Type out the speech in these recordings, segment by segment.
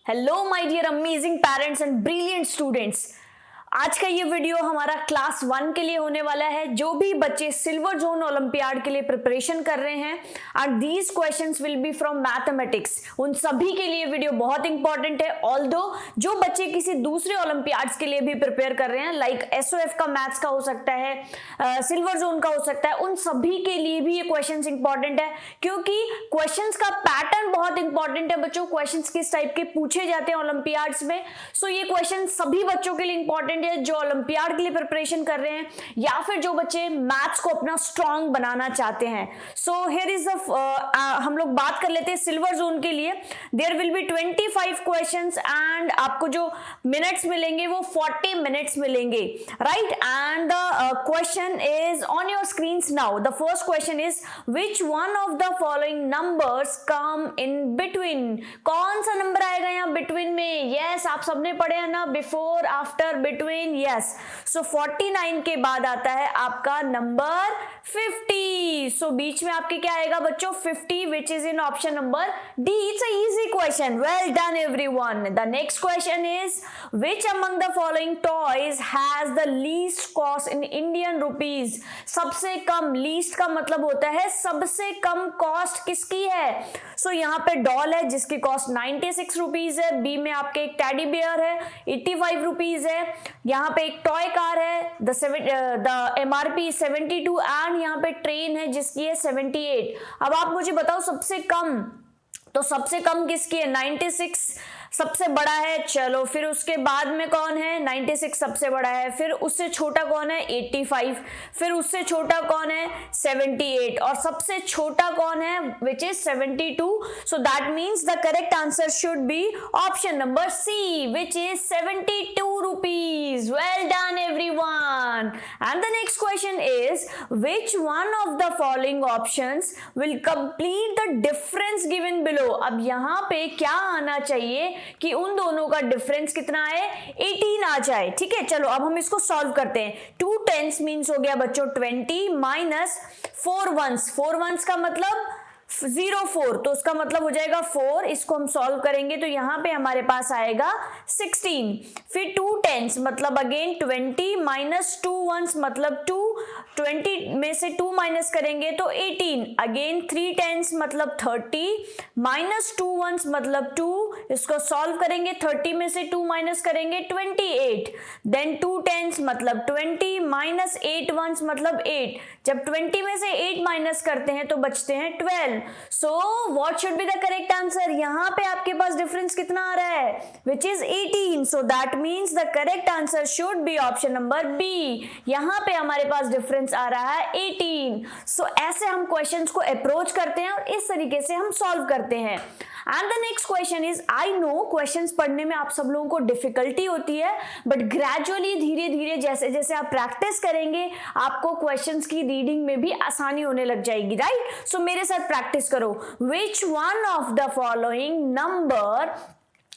Hello my dear amazing parents and brilliant students. आज का ये वीडियो हमारा क्लास 1 के लिए होने वाला है। जो भी बच्चे सिल्वर जोन ओलंपियाड के लिए प्रिपरेशन कर रहे हैं and these questions will be from mathematics, उन सभी के लिए वीडियो बहुत इंपॉर्टेंट है। ऑल्दो जो बच्चे किसी दूसरे ओलंपियाड्स के लिए भी प्रिपेयर कर रहे हैं, लाइक एसओएफ का मैथ्स का हो सकता है, सिल्वर जोन का हो सकता है, उन सभी के लिए भी ये क्वेश्चंस इंपॉर्टेंट है, क्योंकि क्वेश्चंस का पैटर्न बहुत इंपॉर्टेंट है बच्चों। क्वेश्चंस किस टाइप के पूछे जाते हैं ओलंपियाड्स में, सो ये क्वेश्चन सभी बच्चों के लिए इंपॉर्टेंट है जो ओलंपियाड के लिए प्रिपरेशन कर रहे हैं या फिर जो बच्चे मैथ्स को अपना स्ट्रांग बनाना चाहते हैं। सो हियर इज हम लोग बात कर लेते हैं सिल्वर जोन के लिए। There will be 25 questions and आपको जो मिनट्स मिलेंगे वो 40 मिनट्स मिलेंगे, right. And the question is on your screens now. The first question is which one of the following numbers come in between. कौन सा number आएगा यहाँ बिटवीन में? यस, आप सबने पढ़े हैं ना, बिफोर, आफ्टर, बिटवीन। यस, सो 49 के बाद आता है आपका नंबर 50। सो बीच में आपके क्या आएगा बच्चों? 50, विच is in option number D. It's a easy question, well done everyone. The next question is which among the following toys has the least cost in Indian rupees. सबसे कम, लीस्ट का मतलब होता है सबसे कम कॉस्ट किसकी है। सो यहाँ पे डॉल है जिसकी कॉस्ट 96 रुपीज है। बी में आपके एक टेडी बियर है, 85 रुपीज है। यहाँ पे एक टॉय कार है, द एमआरपी 72 एंड यहाँ पे ट्रेन है जिसकी है 78। अब आप मुझे बताओ सबसे कम, तो सबसे कम किसकी है? 96 सबसे बड़ा है। चलो फिर उसके बाद में कौन है? 96 सबसे बड़ा है। फिर उससे छोटा कौन है? 85। फिर उससे छोटा कौन है? 78। और सबसे छोटा कौन है? Which is 72। So that means the correct answer should be option number C, which is 72 rupees. Well done everyone. And the next question is which one of the following options will complete the difference given below. अब यहाँ पे क्या आना चाहिए कि उन दोनों का डिफरेंस कितना है? 18 आ जाए। ठीक है, चलो अब हम इसको सॉल्व करते हैं। 2 10s मीन्स हो गया बच्चों 20 माइनस 4 1s। 4 1s का मतलब 04, तो उसका मतलब हो जाएगा 4। इसको हम सॉल्व करेंगे तो यहाँ पे हमारे पास आएगा 16। फिर 2 10s मतलब अगेन 20 माइनस 2 1s मतलब 2। 20 में से 2 माइनस करेंगे तो 18। अगेन 3 10s मतलब 30 माइनस 2 1s मतलब 2। इसको सॉल्व करेंगे, 30 में से 2 माइनस करेंगे 28। देन 2 10s मतलब 20 माइनस 8 1s मतलब 8। जब 20 में से 8 माइनस करते हैं तो बचते हैं 12। So what should be the correct answer? यहाँ पे आपके पास डिफरेंस कितना आ रहा है? Which is 18। So that means the correct answer should be option number B. यहाँ पे हमारे पास डिफरेंस आ रहा है 18। सो ऐसे हम क्वेश्चंस को अप्रोच करते हैं और इस तरीके से हम सॉल्व करते हैं। And the next question is, I know questions पढ़ने में आप सब लोगों को डिफिकल्टी होती है, बट ग्रेजुअली धीरे धीरे जैसे जैसे आप प्रैक्टिस करेंगे आपको क्वेश्चंस की रीडिंग में भी आसानी होने लग जाएगी, राइट। सो मेरे साथ प्रैक्टिस करो। विच one of the following number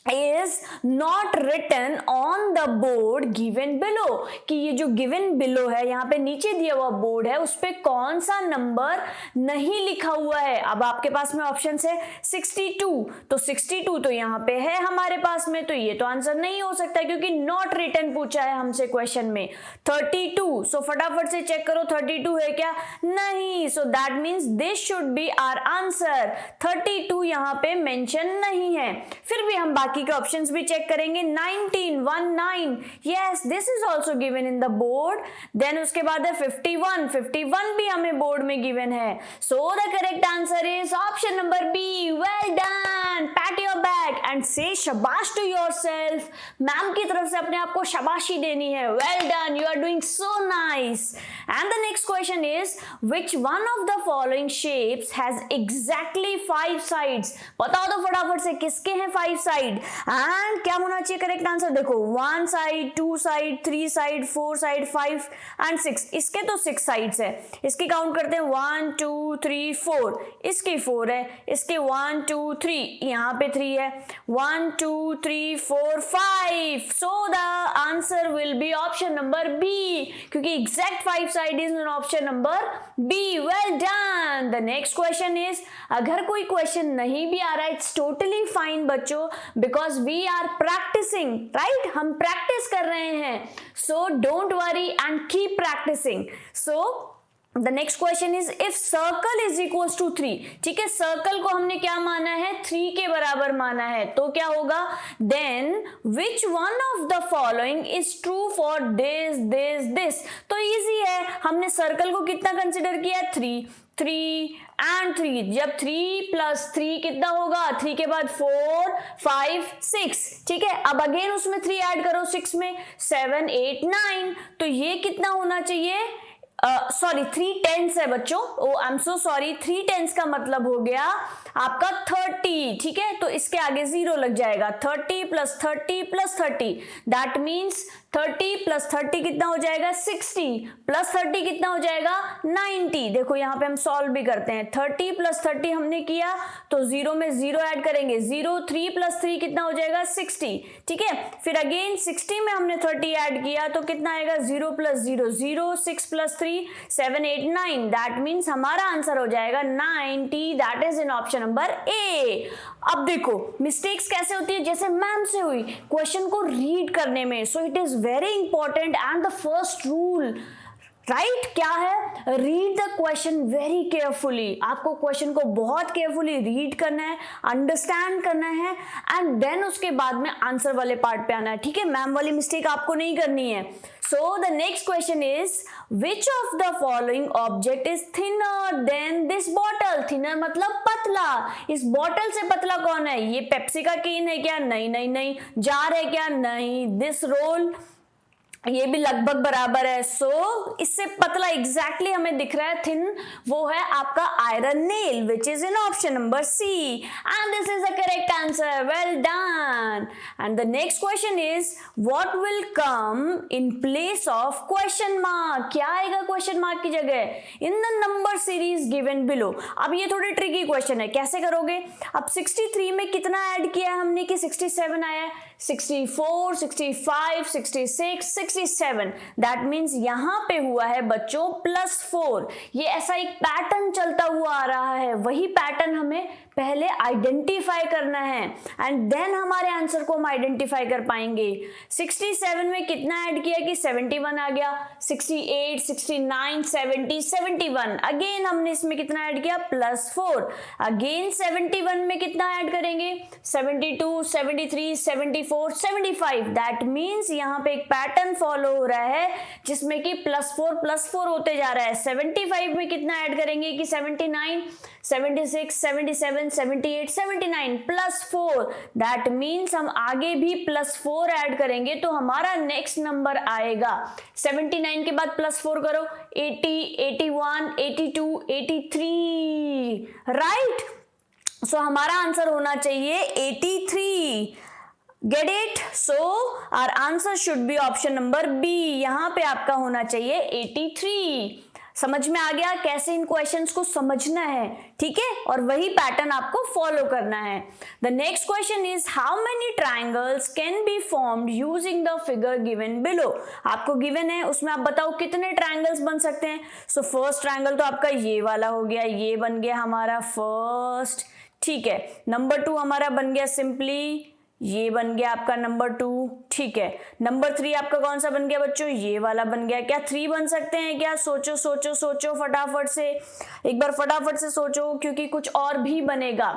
is not written on the board given below। कि ये जो given below है, यहाँ पे नीचे दिया हुआ बोर्ड है, उस पे कौन सा नंबर नहीं लिखा हुआ है। अब आपके पास में ऑप्शन है 62, तो 62 तो यहाँ पे है हमारे पास में, तो ये तो आंसर नहीं हो सकता क्योंकि नॉट रिटन पूछा है हमसे क्वेश्चन में। 32, सो फटाफट से चेक करो 32 है क्या? नहीं। So that means this should be our answer. 32 यहाँ पे मेंशन नहीं है। फिर भी हम बाकी के ऑप्शंस भी चेक करेंगे। 19 19, yes this is also given in the board. Then उसके बाद है 51 51 भी हमें बोर्ड में गिवन है। So the correct answer is option number B. Well done, pat your back and say शाबाश टू योरसेल्फ। मैम की तरफ से अपने आप को शाबाशी देनी है। Well done, you are doing so nice. And the next question is which one of the following shapes has exactly 5 sides. बताओ तो फटाफट से किसके हैं 5 साइड। एंड क्या होना चाहिए करेक्ट आंसर? देखो 1 side, 2 side, 3 side, 4 side, 5 and 6। इसके तो 6 साइड्स है। इसकी काउंट करते हैं 1 2 3 4। इसकी 4 है। इसके 1 2 3, यहाँ पे 3 है। 1 2 3 4 5। So the answer will be option number B, क्योंकि exact 5 side is in option number B. Well done. The next question is, अगर कोई क्वेश्चन नहीं भी आ रहा है इट्स टोटली फाइन बच्चों, because we are practicing, right, हम प्रैक्टिस कर रहे हैं. So don't worry and keep practicing. So The next question is if circle is equals to 3, ठीक है, सर्कल को हमने क्या माना है, 3 के बराबर माना है, तो क्या होगा, then which one of the following is true for this. तो easy है, हमने सर्कल को कितना कंसिडर किया, 3 and 3. जब 3 plus 3 कितना होगा, 3 के बाद 4 5 6, ठीक है. अब अगेन उसमें 3 ऐड करो 6 में, 7 8 9. तो ये कितना होना चाहिए, सॉरी 3/10 है बच्चों, ओ आई एम सो सॉरी, 3/10 का मतलब हो गया आपका 30, ठीक है. तो इसके आगे 0 लग जाएगा, 30 + 30 + 30, दैट मीन्स 30 + 30 कितना हो जाएगा, 60 + 30 कितना हो जाएगा, 90. देखो यहाँ पे हम सॉल्व भी करते हैं, 30 + 30 हमने किया तो 0 में 0 ऐड करेंगे, 0 3 + 3 कितना हो जाएगा, 60, ठीक है. फिर अगेन 60 में हमने 30 ऐड किया तो कितना आएगा, 0 + 0 0, 6 + 3 7 8 9, दैट मीन्स हमारा आंसर हो जाएगा 90, that is in option number A. अब देखो मिस्टेक्स कैसे होती है, जैसे मैम से हुई क्वेश्चन को रीड करने में. So it is very important and the first rule, right, क्या है, read the question very carefully. आपको क्वेश्चन को बहुत केयरफुली रीड करना है, अंडरस्टैंड करना है एंड देन उसके बाद में आंसर वाले पार्ट पे आना है, ठीक है. मैम वाली मिस्टेक आपको नहीं करनी है. So the next question is which of the following object is thinner than this bottle. Thinner मतलब पतला. इस बॉटल से पतला कौन है, ये पेप्सी का कैन है क्या, नहीं. जार है क्या, नहीं. दिस रोल, ये भी लगभग बराबर है. सो इससे पतला एग्जैक्टली हमें दिख रहा है थिन, वो है आपका iron nail, which is in option number C, and this is the correct answer. Well done. And the next question is what will come in place of question mark. क्या आएगा question mark की जगह, in the number series given below. अब ये थोड़ी tricky question है, कैसे करोगे. अब 63 में कितना ऐड किया है हमने कि 67 आया है, 64 65 66 67, दैट मीन्स यहां पे हुआ है बच्चों +4. ये ऐसा एक पैटर्न चलता हुआ आ रहा है, वही पैटर्न हमें पहले आइडेंटिफाई करना है एंड देन हमारे आंसर को हम आइडेंटिफाई कर पाएंगे. 67 में कितना ऐड किया कि 71 आ गया, 68 69 70 71, अगेन हमने इसमें कितना ऐड किया, +4. अगेन 71 में कितना ऐड करेंगे, 72 73 74 75, दैट मीन्स यहाँ पे एक पैटर्न फॉलो हो रहा है जिसमें कि +4 होते जा रहा है. 75 में कितना ऐड करेंगे कि 79 76 77 78 79 +4, दैट मीन्स हम आगे भी +4 ऐड करेंगे तो हमारा नेक्स्ट नंबर आएगा. 79 के बाद +4 करो, 80 81 82 83, राइट. सो हमारा आंसर होना चाहिए 83. Get it. So our answer should be option number B. यहां पे आपका होना चाहिए 83. समझ में आ गया कैसे इन क्वेश्चंस को समझना है, ठीक है, और वही पैटर्न आपको फॉलो करना है. The next question is how many triangles can be formed using the figure given below. आपको गिवन है, उसमें आप बताओ कितने ट्रायंगल्स बन सकते हैं. सो फर्स्ट ट्रायंगल तो आपका ये वाला हो गया, ये बन गया हमारा फर्स्ट, ठीक है. नंबर 2 हमारा बन गया सिंपली, ये बन गया आपका नंबर 2, ठीक है. नंबर 3 आपका कौन सा बन गया बच्चों, ये वाला बन गया. क्या 3 बन सकते हैं क्या, सोचो सोचो सोचो फटाफट से, एक बार फटाफट से सोचो क्योंकि कुछ और भी बनेगा.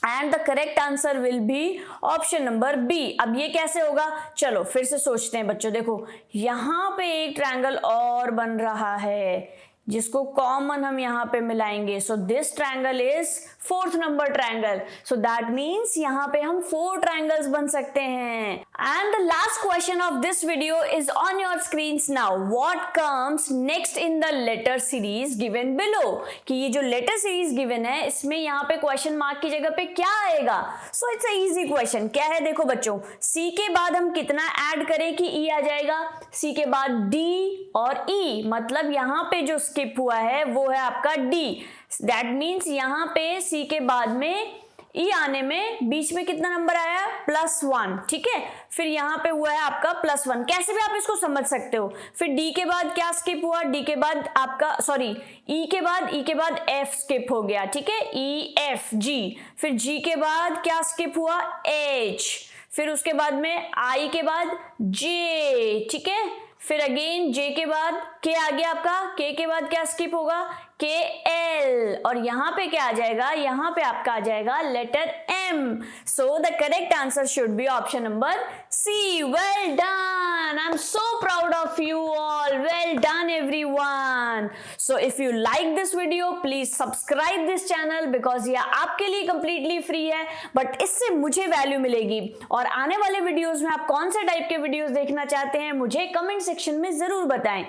And the correct answer will be option number B. अब ये कैसे होगा, चलो फिर से सोचते हैं बच्चों. देखो यहां पे एक ट्रायंगल और बन रहा है जिसको कॉमन हम यहाँ पे मिलाएंगे. So this triangle is 4th number triangle. So that means यहाँ पे हम 4 ट्रायंगल्स बन सकते हैं. And the last question of this video is on your screens now. What comes next in the letter series given below. कि ये जो letter series given है इसमें यहाँ पे क्वेश्चन मार्क की जगह पे क्या आएगा. So it's a easy question. क्या है देखो बच्चों, सी के बाद हम कितना ऐड करें कि ई आ जाएगा, सी के बाद डी और ई, मतलब यहाँ पे जो स्किप हुआ है वो है आपका डी. दैट मीन्स यहाँ पे सी के बाद में ई आने में बीच में कितना नंबर आया, +1, ठीक है। फिर यहाँ पे हुआ है आपका +1, कैसे भी आप इसको समझ सकते हो। फिर डी के बाद क्या स्किप हुआ, डी के बाद आपका सॉरी ई के बाद एफ स्किप हो गया, ठीक है, ई एफ जी। फिर जी के बाद क्या स्किप हुआ, एच। फिर उसके बाद में आई के बाद जे, ठीक है। फिर अगेन जे के बाद के आ गया आपका, के के बाद क्या स्किप होगा, के एल। और यहां पे क्या आ जाएगा, यहां पे आपका आ जाएगा letter M. So the correct answer should be option number C. Well done, I am so proud of you all, well done everyone. So if you like this video please subscribe this channel because ये आपके लिए completely free है, but इससे मुझे value मिलेगी। और आने वाले वीडियोस में आप कौन से टाइप के वीडियोस देखना चाहते हैं मुझे कमेंट सेक्शन में जरूर बताएं।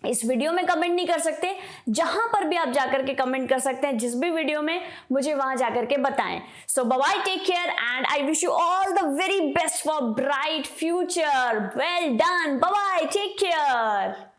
इस वीडियो में कमेंट नहीं कर सकते, जहां पर भी आप जाकर के कमेंट कर सकते हैं, जिस भी वीडियो में मुझे वहां जाकर के बताएं। So bye bye, take care and I wish you all the very best for bright future. Well done, bye bye, take care.